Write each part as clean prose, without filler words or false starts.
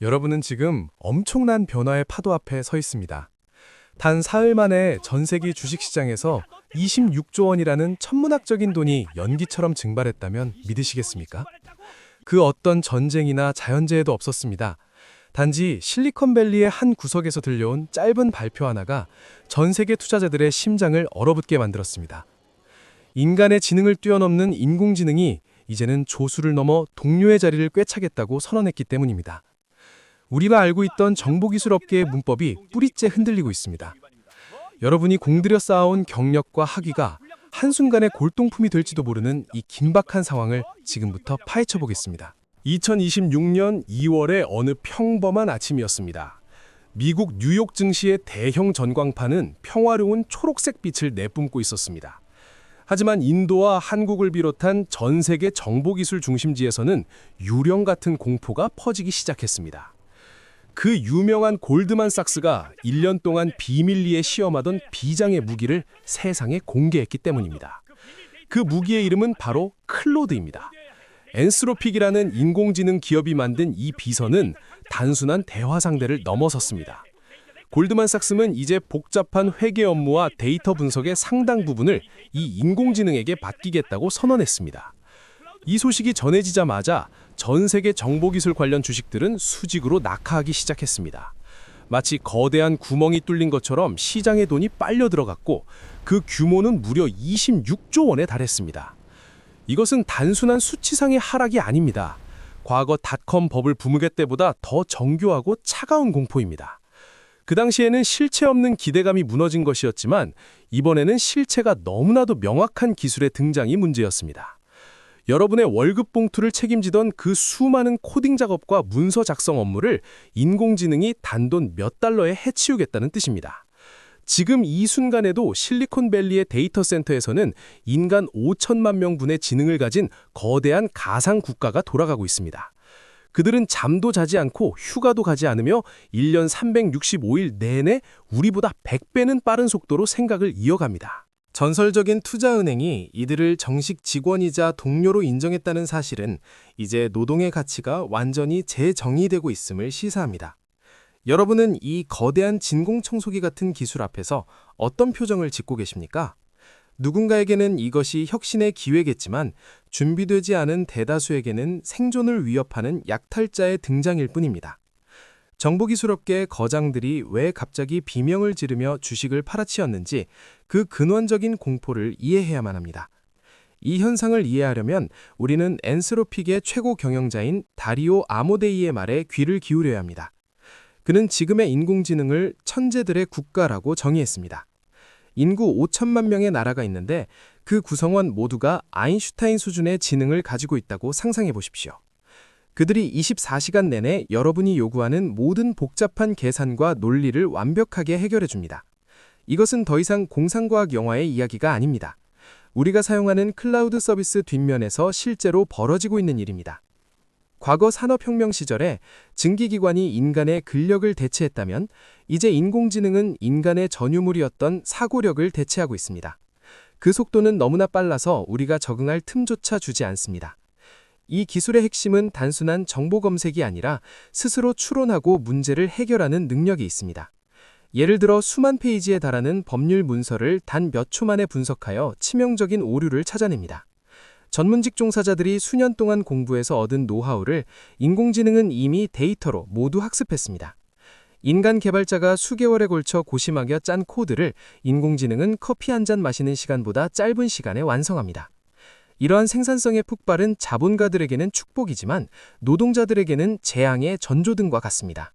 여러분은 지금 엄청난 변화의 파도 앞에 서 있습니다. 단 사흘 만에 전 세계 주식시장에서 26조 원이라는 천문학적인 돈이 연기처럼 증발했다면 믿으시겠습니까? 그 어떤 전쟁이나 자연재해도 없었습니다. 단지 실리콘밸리의 한 구석에서 들려온 짧은 발표 하나가 전 세계 투자자들의 심장을 얼어붙게 만들었습니다. 인간의 지능을 뛰어넘는 인공지능이 이제는 조수를 넘어 동료의 자리를 꿰차겠다고 선언했기 때문입니다. 우리가 알고 있던 정보기술 업계의 문법이 뿌리째 흔들리고 있습니다. 여러분이 공들여 쌓아온 경력과 학위가 한순간에 골동품이 될지도 모르는 이 긴박한 상황을 지금부터 파헤쳐 보겠습니다. 2026년 2월의 어느 평범한 아침이었습니다. 미국 뉴욕 증시의 대형 전광판은 평화로운 초록색 빛을 내뿜고 있었습니다. 하지만 인도와 한국을 비롯한 전 세계 정보기술 중심지에서는 유령 같은 공포가 퍼지기 시작했습니다. 그 유명한 골드만삭스가 1년 동안 비밀리에 시험하던 비장의 무기를 세상에 공개했기 때문입니다. 그 무기의 이름은 바로 클로드입니다. 엔스로픽이라는 인공지능 기업이 만든 이 비서는 단순한 대화 상대를 넘어섰습니다. 골드만삭스는 이제 복잡한 회계 업무와 데이터 분석의 상당 부분을 이 인공지능에게 맡기겠다고 선언했습니다. 이 소식이 전해지자마자 전 세계 정보기술 관련 주식들은 수직으로 낙하하기 시작했습니다. 마치 거대한 구멍이 뚫린 것처럼 시장의 돈이 빨려 들어갔고 그 규모는 무려 26조 원에 달했습니다. 이것은 단순한 수치상의 하락이 아닙니다. 과거 닷컴 버블 붐의 때보다 더 정교하고 차가운 공포입니다. 그 당시에는 실체 없는 기대감이 무너진 것이었지만 이번에는 실체가 너무나도 명확한 기술의 등장이 문제였습니다. 여러분의 월급 봉투를 책임지던 그 수많은 코딩 작업과 문서 작성 업무를 인공지능이 단돈 몇 달러에 해치우겠다는 뜻입니다. 지금 이 순간에도 실리콘밸리의 데이터 센터에서는 인간 5천만 명분의 지능을 가진 거대한 가상 국가가 돌아가고 있습니다. 그들은 잠도 자지 않고 휴가도 가지 않으며 1년 365일 내내 우리보다 100배는 빠른 속도로 생각을 이어갑니다. 전설적인 투자은행이 이들을 정식 직원이자 동료로 인정했다는 사실은 이제 노동의 가치가 완전히 재정의되고 있음을 시사합니다. 여러분은 이 거대한 진공청소기 같은 기술 앞에서 어떤 표정을 짓고 계십니까? 누군가에게는 이것이 혁신의 기회겠지만 준비되지 않은 대다수에게는 생존을 위협하는 약탈자의 등장일 뿐입니다. 정보기술업계의 거장들이 왜 갑자기 비명을 지르며 주식을 팔아치웠는지 그 근원적인 공포를 이해해야만 합니다. 이 현상을 이해하려면 우리는 엔스로픽의 최고 경영자인 다리오 아모데이의 말에 귀를 기울여야 합니다. 그는 지금의 인공지능을 천재들의 국가라고 정의했습니다. 인구 5천만 명의 나라가 있는데 그 구성원 모두가 아인슈타인 수준의 지능을 가지고 있다고 상상해 보십시오. 그들이 24시간 내내 여러분이 요구하는 모든 복잡한 계산과 논리를 완벽하게 해결해 줍니다. 이것은 더 이상 공상과학 영화의 이야기가 아닙니다. 우리가 사용하는 클라우드 서비스 뒷면에서 실제로 벌어지고 있는 일입니다. 과거 산업혁명 시절에 증기기관이 인간의 근력을 대체했다면 이제 인공지능은 인간의 전유물이었던 사고력을 대체하고 있습니다. 그 속도는 너무나 빨라서 우리가 적응할 틈조차 주지 않습니다. 이 기술의 핵심은 단순한 정보 검색이 아니라 스스로 추론하고 문제를 해결하는 능력이 있습니다. 예를 들어 수만 페이지에 달하는 법률 문서를 단 몇 초 만에 분석하여 치명적인 오류를 찾아냅니다. 전문직 종사자들이 수년 동안 공부해서 얻은 노하우를 인공지능은 이미 데이터로 모두 학습했습니다. 인간 개발자가 수개월에 걸쳐 고심하며 짠 코드를 인공지능은 커피 한 잔 마시는 시간보다 짧은 시간에 완성합니다. 이러한 생산성의 폭발은 자본가들에게는 축복이지만 노동자들에게는 재앙의 전조등과 같습니다.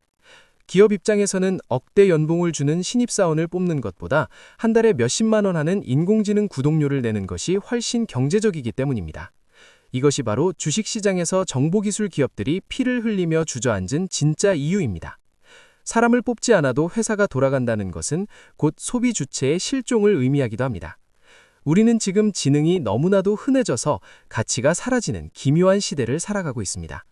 기업 입장에서는 억대 연봉을 주는 신입사원을 뽑는 것보다 한 달에 몇십만 원 하는 인공지능 구독료를 내는 것이 훨씬 경제적이기 때문입니다. 이것이 바로 주식시장에서 정보기술 기업들이 피를 흘리며 주저앉은 진짜 이유입니다. 사람을 뽑지 않아도 회사가 돌아간다는 것은 곧 소비 주체의 실종을 의미하기도 합니다. 우리는 지금 지능이 너무나도 흔해져서 가치가 사라지는 기묘한 시대를 살아가고 있습니다.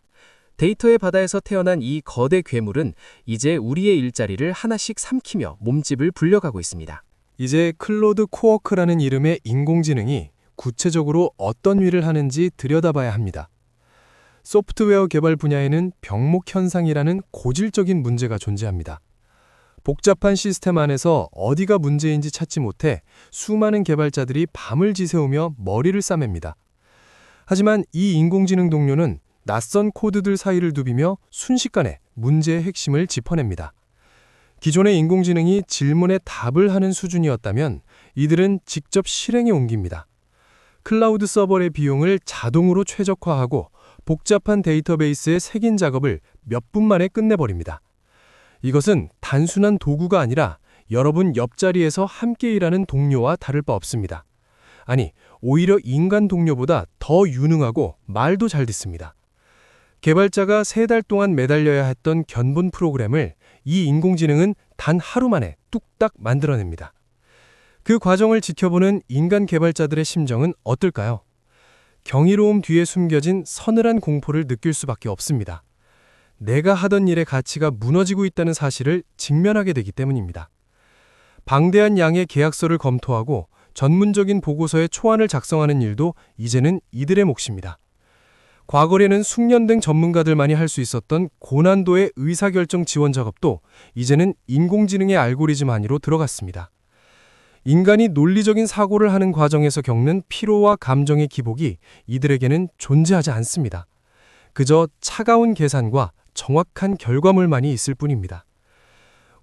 데이터의 바다에서 태어난 이 거대 괴물은 이제 우리의 일자리를 하나씩 삼키며 몸집을 불려가고 있습니다. 이제 클로드 코워크라는 이름의 인공지능이 구체적으로 어떤 일을 하는지 들여다봐야 합니다. 소프트웨어 개발 분야에는 병목 현상이라는 고질적인 문제가 존재합니다. 복잡한 시스템 안에서 어디가 문제인지 찾지 못해 수많은 개발자들이 밤을 지새우며 머리를 싸맵니다. 하지만 이 인공지능 동료는 낯선 코드들 사이를 두비며 순식간에 문제의 핵심을 짚어냅니다. 기존의 인공지능이 질문에 답을 하는 수준이었다면 이들은 직접 실행에 옮깁니다. 클라우드 서버의 비용을 자동으로 최적화하고 복잡한 데이터베이스의 색인 작업을 몇 분 만에 끝내버립니다. 이것은 단순한 도구가 아니라 여러분 옆자리에서 함께 일하는 동료와 다를 바 없습니다. 아니, 오히려 인간 동료보다 더 유능하고 말도 잘 듣습니다. 개발자가 3달 동안 매달려야 했던 견본 프로그램을 이 인공지능은 단 하루 만에 뚝딱 만들어냅니다. 그 과정을 지켜보는 인간 개발자들의 심정은 어떨까요? 경이로움 뒤에 숨겨진 서늘한 공포를 느낄 수밖에 없습니다. 내가 하던 일의 가치가 무너지고 있다는 사실을 직면하게 되기 때문입니다. 방대한 양의 계약서를 검토하고 전문적인 보고서의 초안을 작성하는 일도 이제는 이들의 몫입니다. 과거에는 숙련된 전문가들만이 할 수 있었던 고난도의 의사결정 지원 작업도 이제는 인공지능의 알고리즘 안으로 들어갔습니다. 인간이 논리적인 사고를 하는 과정에서 겪는 피로와 감정의 기복이 이들에게는 존재하지 않습니다. 그저 차가운 계산과 정확한 결과물만이 있을 뿐입니다.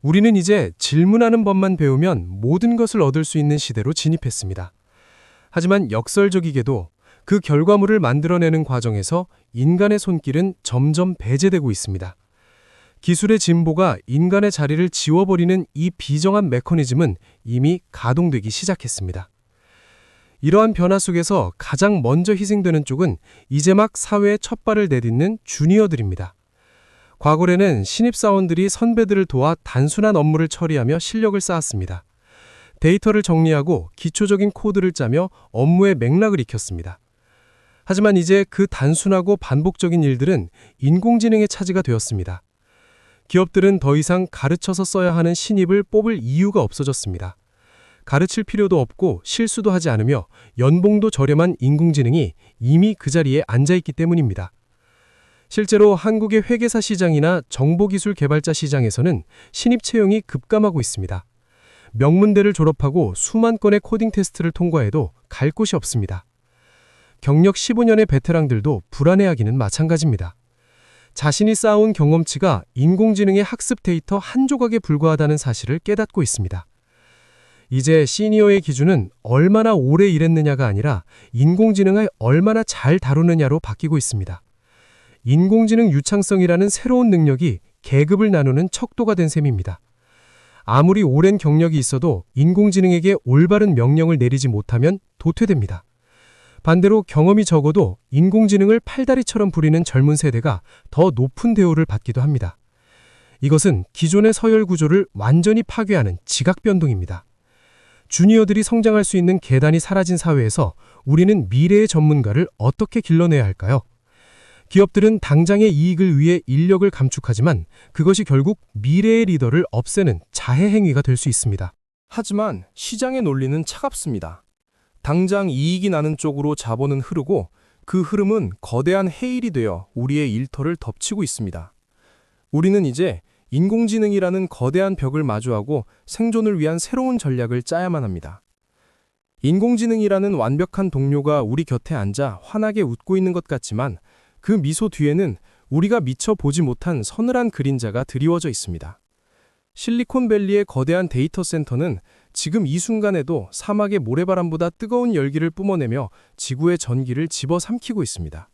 우리는 이제 질문하는 법만 배우면 모든 것을 얻을 수 있는 시대로 진입했습니다. 하지만 역설적이게도 그 결과물을 만들어내는 과정에서 인간의 손길은 점점 배제되고 있습니다. 기술의 진보가 인간의 자리를 지워버리는 이 비정한 메커니즘은 이미 가동되기 시작했습니다. 이러한 변화 속에서 가장 먼저 희생되는 쪽은 이제 막 사회에 첫 발을 내딛는 주니어들입니다. 과거에는 신입사원들이 선배들을 도와 단순한 업무를 처리하며 실력을 쌓았습니다. 데이터를 정리하고 기초적인 코드를 짜며 업무의 맥락을 익혔습니다. 하지만 이제 그 단순하고 반복적인 일들은 인공지능의 차지가 되었습니다. 기업들은 더 이상 가르쳐서 써야 하는 신입을 뽑을 이유가 없어졌습니다. 가르칠 필요도 없고 실수도 하지 않으며 연봉도 저렴한 인공지능이 이미 그 자리에 앉아있기 때문입니다. 실제로 한국의 회계사 시장이나 정보기술 개발자 시장에서는 신입 채용이 급감하고 있습니다. 명문대를 졸업하고 수만 건의 코딩 테스트를 통과해도 갈 곳이 없습니다. 경력 15년의 베테랑들도 불안해하기는 마찬가지입니다. 자신이 쌓아온 경험치가 인공지능의 학습 데이터 한 조각에 불과하다는 사실을 깨닫고 있습니다. 이제 시니어의 기준은 얼마나 오래 일했느냐가 아니라 인공지능을 얼마나 잘 다루느냐로 바뀌고 있습니다. 인공지능 유창성이라는 새로운 능력이 계급을 나누는 척도가 된 셈입니다. 아무리 오랜 경력이 있어도 인공지능에게 올바른 명령을 내리지 못하면 도태됩니다. 반대로 경험이 적어도 인공지능을 팔다리처럼 부리는 젊은 세대가 더 높은 대우를 받기도 합니다. 이것은 기존의 서열 구조를 완전히 파괴하는 지각 변동입니다. 주니어들이 성장할 수 있는 계단이 사라진 사회에서 우리는 미래의 전문가를 어떻게 길러내야 할까요? 기업들은 당장의 이익을 위해 인력을 감축하지만 그것이 결국 미래의 리더를 없애는 자해 행위가 될 수 있습니다. 하지만 시장의 논리는 차갑습니다. 당장 이익이 나는 쪽으로 자본은 흐르고 그 흐름은 거대한 해일이 되어 우리의 일터를 덮치고 있습니다. 우리는 이제 인공지능이라는 거대한 벽을 마주하고 생존을 위한 새로운 전략을 짜야만 합니다. 인공지능이라는 완벽한 동료가 우리 곁에 앉아 환하게 웃고 있는 것 같지만 그 미소 뒤에는 우리가 미처 보지 못한 서늘한 그림자가 드리워져 있습니다. 실리콘밸리의 거대한 데이터 센터는 지금 이 순간에도 사막의 모래바람보다 뜨거운 열기를 뿜어내며 지구의 전기를 집어삼키고 있습니다.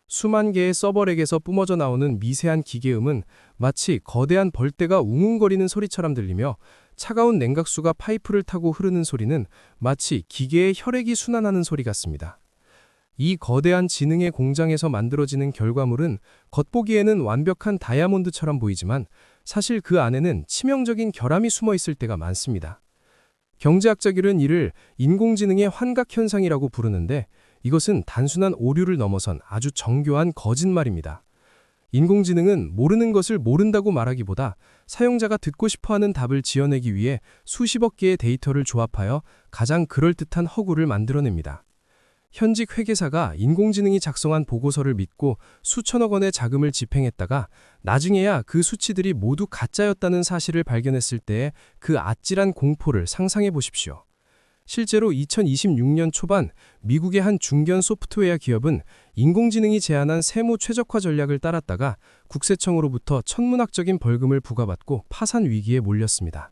수만 개의 서버렉에서 뿜어져 나오는 미세한 기계음은 마치 거대한 벌떼가 웅웅거리는 소리처럼 들리며 차가운 냉각수가 파이프를 타고 흐르는 소리는 마치 기계의 혈액이 순환하는 소리 같습니다. 이 거대한 지능의 공장에서 만들어지는 결과물은 겉보기에는 완벽한 다이아몬드처럼 보이지만 사실 그 안에는 치명적인 결함이 숨어 있을 때가 많습니다. 경제학자들은 이를 인공지능의 환각현상이라고 부르는데 이것은 단순한 오류를 넘어선 아주 정교한 거짓말입니다. 인공지능은 모르는 것을 모른다고 말하기보다 사용자가 듣고 싶어하는 답을 지어내기 위해 수십억 개의 데이터를 조합하여 가장 그럴듯한 허구를 만들어냅니다. 현직 회계사가 인공지능이 작성한 보고서를 믿고 수천억 원의 자금을 집행했다가 나중에야 그 수치들이 모두 가짜였다는 사실을 발견했을 때의 그 아찔한 공포를 상상해 보십시오. 실제로 2026년 초반 미국의 한 중견 소프트웨어 기업은 인공지능이 제안한 세무 최적화 전략을 따랐다가 국세청으로부터 천문학적인 벌금을 부과받고 파산 위기에 몰렸습니다.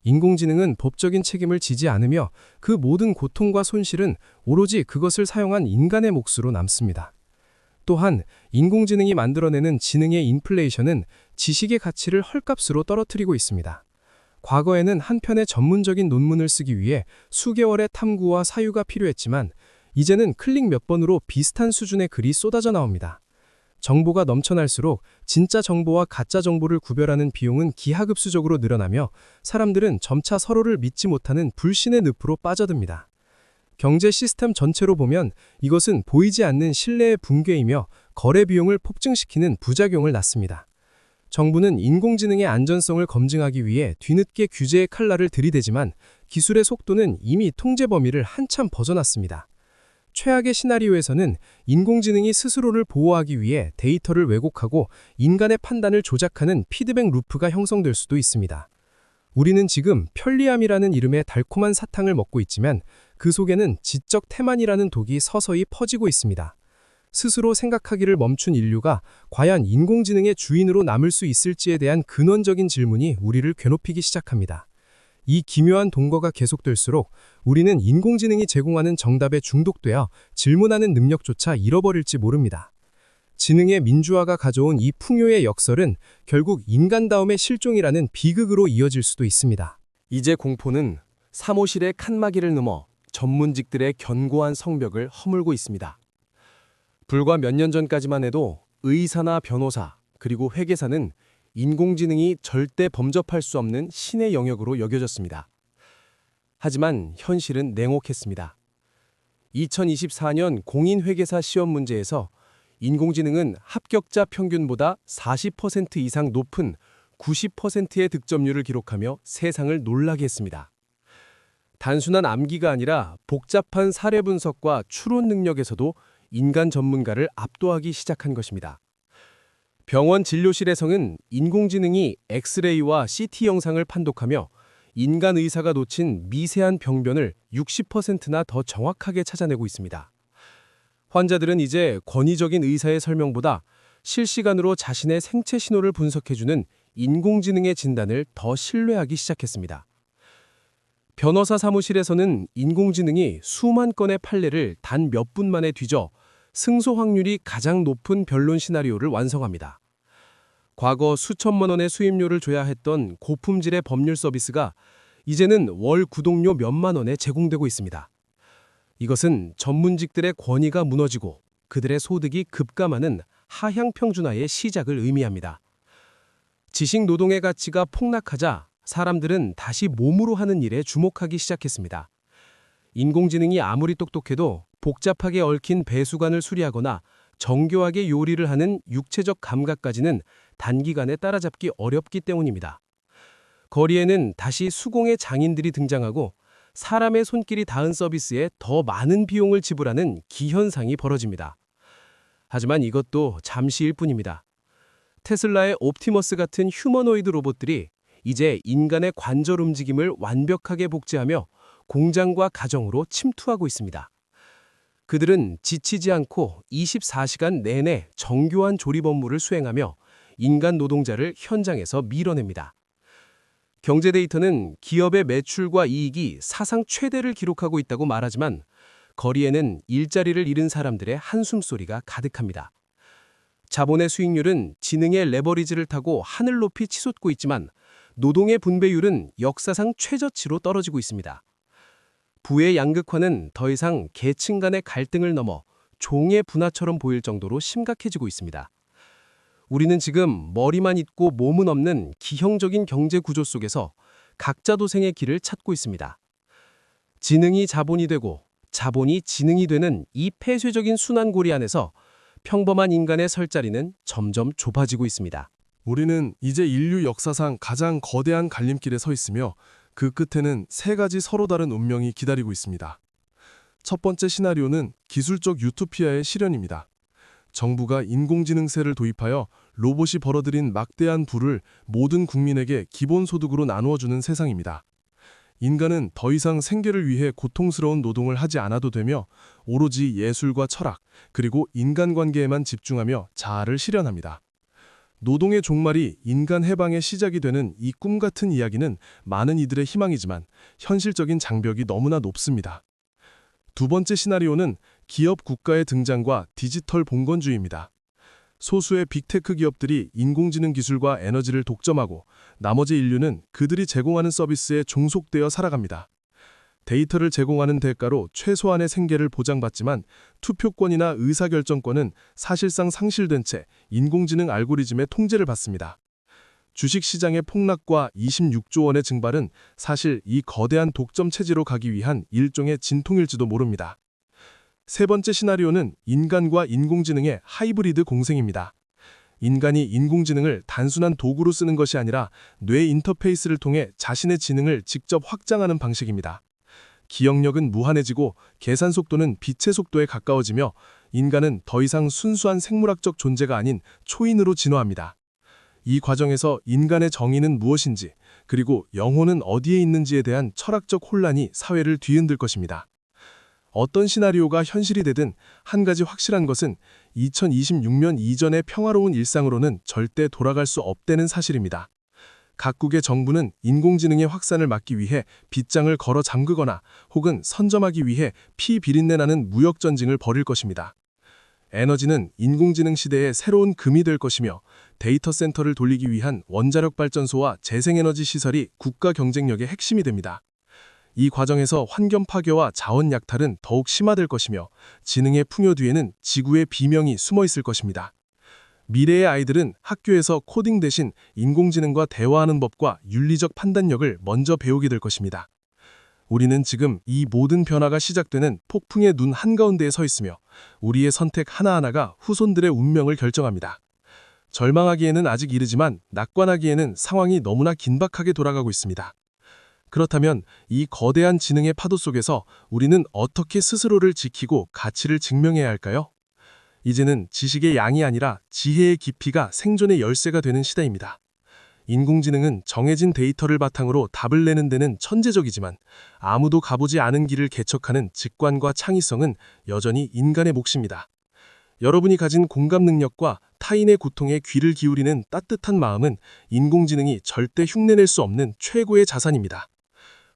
인공지능은 법적인 책임을 지지 않으며 그 모든 고통과 손실은 오로지 그것을 사용한 인간의 몫으로 남습니다. 또한 인공지능이 만들어내는 지능의 인플레이션은 지식의 가치를 헐값으로 떨어뜨리고 있습니다. 과거에는 한 편의 전문적인 논문을 쓰기 위해 수개월의 탐구와 사유가 필요했지만 이제는 클릭 몇 번으로 비슷한 수준의 글이 쏟아져 나옵니다. 정보가 넘쳐날수록 진짜 정보와 가짜 정보를 구별하는 비용은 기하급수적으로 늘어나며 사람들은 점차 서로를 믿지 못하는 불신의 늪으로 빠져듭니다. 경제 시스템 전체로 보면 이것은 보이지 않는 신뢰의 붕괴이며 거래 비용을 폭증시키는 부작용을 낳습니다. 정부는 인공지능의 안전성을 검증하기 위해 뒤늦게 규제의 칼날을 들이대지만 기술의 속도는 이미 통제 범위를 한참 벗어났습니다. 최악의 시나리오에서는 인공지능이 스스로를 보호하기 위해 데이터를 왜곡하고 인간의 판단을 조작하는 피드백 루프가 형성될 수도 있습니다. 우리는 지금 편리함이라는 이름의 달콤한 사탕을 먹고 있지만 그 속에는 지적 태만이라는 독이 서서히 퍼지고 있습니다. 스스로 생각하기를 멈춘 인류가 과연 인공지능의 주인으로 남을 수 있을지에 대한 근원적인 질문이 우리를 괴롭히기 시작합니다. 이 기묘한 동거가 계속될수록 우리는 인공지능이 제공하는 정답에 중독되어 질문하는 능력조차 잃어버릴지 모릅니다. 지능의 민주화가 가져온 이 풍요의 역설은 결국 인간다움의 실종이라는 비극으로 이어질 수도 있습니다. 이제 공포는 사무실의 칸막이를 넘어 전문직들의 견고한 성벽을 허물고 있습니다. 불과 몇 년 전까지만 해도 의사나 변호사, 그리고 회계사는 인공지능이 절대 범접할 수 없는 신의 영역으로 여겨졌습니다. 하지만 현실은 냉혹했습니다. 2024년 공인회계사 시험 문제에서 인공지능은 합격자 평균보다 40% 이상 높은 90%의 득점률을 기록하며 세상을 놀라게 했습니다. 단순한 암기가 아니라 복잡한 사례 분석과 추론 능력에서도 인간 전문가를 압도하기 시작한 것입니다. 병원 진료실에서는 인공지능이 엑스레이와 CT 영상을 판독하며 인간 의사가 놓친 미세한 병변을 60%나 더 정확하게 찾아내고 있습니다. 환자들은 이제 권위적인 의사의 설명보다 실시간으로 자신의 생체 신호를 분석해주는 인공지능의 진단을 더 신뢰하기 시작했습니다. 변호사 사무실에서는 인공지능이 수만 건의 판례를 단 몇 분 만에 뒤져 승소 확률이 가장 높은 변론 시나리오를 완성합니다. 과거 수천만 원의 수임료를 줘야 했던 고품질의 법률 서비스가 이제는 월 구독료 몇만 원에 제공되고 있습니다. 이것은 전문직들의 권위가 무너지고 그들의 소득이 급감하는 하향 평준화의 시작을 의미합니다. 지식 노동의 가치가 폭락하자 사람들은 다시 몸으로 하는 일에 주목하기 시작했습니다. 인공지능이 아무리 똑똑해도 복잡하게 얽힌 배수관을 수리하거나 정교하게 요리를 하는 육체적 감각까지는 단기간에 따라잡기 어렵기 때문입니다. 거리에는 다시 수공의 장인들이 등장하고 사람의 손길이 닿은 서비스에 더 많은 비용을 지불하는 기현상이 벌어집니다. 하지만 이것도 잠시일 뿐입니다. 테슬라의 옵티머스 같은 휴머노이드 로봇들이 이제 인간의 관절 움직임을 완벽하게 복제하며 공장과 가정으로 침투하고 있습니다. 그들은 지치지 않고 24시간 내내 정교한 조립 업무를 수행하며 인간 노동자를 현장에서 밀어냅니다. 경제 데이터는 기업의 매출과 이익이 사상 최대를 기록하고 있다고 말하지만 거리에는 일자리를 잃은 사람들의 한숨소리가 가득합니다. 자본의 수익률은 지능의 레버리지를 타고 하늘 높이 치솟고 있지만 노동의 분배율은 역사상 최저치로 떨어지고 있습니다. 부의 양극화는 더 이상 계층 간의 갈등을 넘어 종의 분화처럼 보일 정도로 심각해지고 있습니다. 우리는 지금 머리만 있고 몸은 없는 기형적인 경제 구조 속에서 각자 도생의 길을 찾고 있습니다. 지능이 자본이 되고 자본이 지능이 되는 이 폐쇄적인 순환고리 안에서 평범한 인간의 설 자리는 점점 좁아지고 있습니다. 우리는 이제 인류 역사상 가장 거대한 갈림길에 서 있으며 그 끝에는 세 가지 서로 다른 운명이 기다리고 있습니다. 첫 번째 시나리오는 기술적 유토피아의 실현입니다. 정부가 인공지능세를 도입하여 로봇이 벌어들인 막대한 부를 모든 국민에게 기본소득으로 나누어주는 세상입니다. 인간은 더 이상 생계를 위해 고통스러운 노동을 하지 않아도 되며 오로지 예술과 철학, 그리고 인간관계에만 집중하며 자아를 실현합니다. 노동의 종말이 인간 해방의 시작이 되는 이 꿈같은 이야기는 많은 이들의 희망이지만 현실적인 장벽이 너무나 높습니다. 두 번째 시나리오는 기업 국가의 등장과 디지털 봉건주의입니다. 소수의 빅테크 기업들이 인공지능 기술과 에너지를 독점하고 나머지 인류는 그들이 제공하는 서비스에 종속되어 살아갑니다. 데이터를 제공하는 대가로 최소한의 생계를 보장받지만 투표권이나 의사결정권은 사실상 상실된 채 인공지능 알고리즘의 통제를 받습니다. 주식시장의 폭락과 26조 원의 증발은 사실 이 거대한 독점 체제로 가기 위한 일종의 진통일지도 모릅니다. 세 번째 시나리오는 인간과 인공지능의 하이브리드 공생입니다. 인간이 인공지능을 단순한 도구로 쓰는 것이 아니라 뇌 인터페이스를 통해 자신의 지능을 직접 확장하는 방식입니다. 기억력은 무한해지고 계산 속도는 빛의 속도에 가까워지며 인간은 더 이상 순수한 생물학적 존재가 아닌 초인으로 진화합니다. 이 과정에서 인간의 정의는 무엇인지, 그리고 영혼은 어디에 있는지에 대한 철학적 혼란이 사회를 뒤흔들 것입니다. 어떤 시나리오가 현실이 되든 한 가지 확실한 것은 2026년 이전의 평화로운 일상으로는 절대 돌아갈 수 없다는 사실입니다. 각국의 정부는 인공지능의 확산을 막기 위해 빗장을 걸어 잠그거나 혹은 선점하기 위해 피 비린내 나는 무역 전쟁을 벌일 것입니다. 에너지는 인공지능 시대의 새로운 금이 될 것이며 데이터 센터를 돌리기 위한 원자력 발전소와 재생에너지 시설이 국가 경쟁력의 핵심이 됩니다. 이 과정에서 환경 파괴와 자원 약탈은 더욱 심화될 것이며 지능의 풍요 뒤에는 지구의 비명이 숨어 있을 것입니다. 미래의 아이들은 학교에서 코딩 대신 인공지능과 대화하는 법과 윤리적 판단력을 먼저 배우게 될 것입니다. 우리는 지금 이 모든 변화가 시작되는 폭풍의 눈 한가운데에 서 있으며 우리의 선택 하나하나가 후손들의 운명을 결정합니다. 절망하기에는 아직 이르지만 낙관하기에는 상황이 너무나 긴박하게 돌아가고 있습니다. 그렇다면 이 거대한 지능의 파도 속에서 우리는 어떻게 스스로를 지키고 가치를 증명해야 할까요? 이제는 지식의 양이 아니라 지혜의 깊이가 생존의 열쇠가 되는 시대입니다. 인공지능은 정해진 데이터를 바탕으로 답을 내는 데는 천재적이지만 아무도 가보지 않은 길을 개척하는 직관과 창의성은 여전히 인간의 몫입니다. 여러분이 가진 공감 능력과 타인의 고통에 귀를 기울이는 따뜻한 마음은 인공지능이 절대 흉내낼 수 없는 최고의 자산입니다.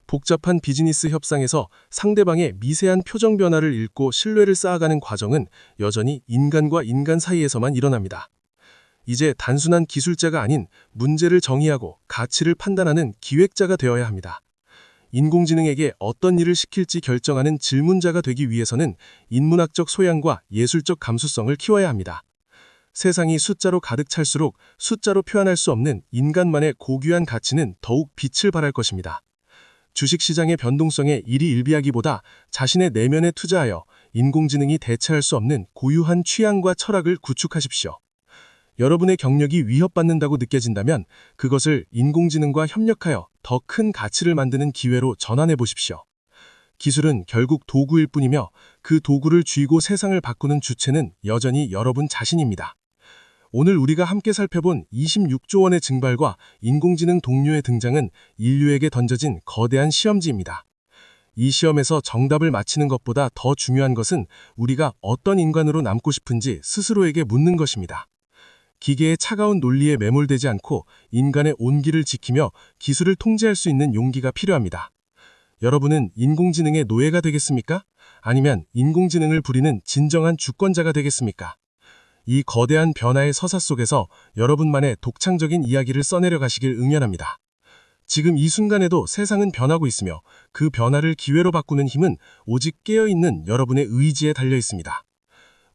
복잡한 비즈니스 협상에서 상대방의 미세한 표정 변화를 읽고 신뢰를 쌓아가는 과정은 여전히 인간과 인간 사이에서만 일어납니다. 이제 단순한 기술자가 아닌 문제를 정의하고 가치를 판단하는 기획자가 되어야 합니다. 인공지능에게 어떤 일을 시킬지 결정하는 질문자가 되기 위해서는 인문학적 소양과 예술적 감수성을 키워야 합니다. 세상이 숫자로 가득 찰수록 숫자로 표현할 수 없는 인간만의 고귀한 가치는 더욱 빛을 발할 것입니다. 주식시장의 변동성에 일희일비하기보다 자신의 내면에 투자하여 인공지능이 대체할 수 없는 고유한 취향과 철학을 구축하십시오. 여러분의 경력이 위협받는다고 느껴진다면 그것을 인공지능과 협력하여 더 큰 가치를 만드는 기회로 전환해 보십시오. 기술은 결국 도구일 뿐이며 그 도구를 쥐고 세상을 바꾸는 주체는 여전히 여러분 자신입니다. 오늘 우리가 함께 살펴본 26조 원의 증발과 인공지능 동료의 등장은 인류에게 던져진 거대한 시험지입니다. 이 시험에서 정답을 맞히는 것보다 더 중요한 것은 우리가 어떤 인간으로 남고 싶은지 스스로에게 묻는 것입니다. 기계의 차가운 논리에 매몰되지 않고 인간의 온기를 지키며 기술을 통제할 수 있는 용기가 필요합니다. 여러분은 인공지능의 노예가 되겠습니까? 아니면 인공지능을 부리는 진정한 주권자가 되겠습니까? 이 거대한 변화의 서사 속에서 여러분만의 독창적인 이야기를 써내려 가시길 응원합니다. 지금 이 순간에도 세상은 변하고 있으며 그 변화를 기회로 바꾸는 힘은 오직 깨어있는 여러분의 의지에 달려 있습니다.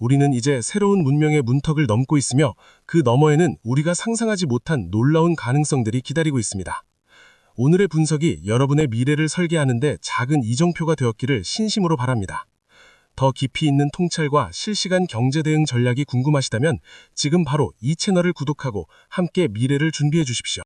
우리는 이제 새로운 문명의 문턱을 넘고 있으며 그 너머에는 우리가 상상하지 못한 놀라운 가능성들이 기다리고 있습니다. 오늘의 분석이 여러분의 미래를 설계하는데 작은 이정표가 되었기를 진심으로 바랍니다. 더 깊이 있는 통찰과 실시간 경제 대응 전략이 궁금하시다면 지금 바로 이 채널을 구독하고 함께 미래를 준비해 주십시오.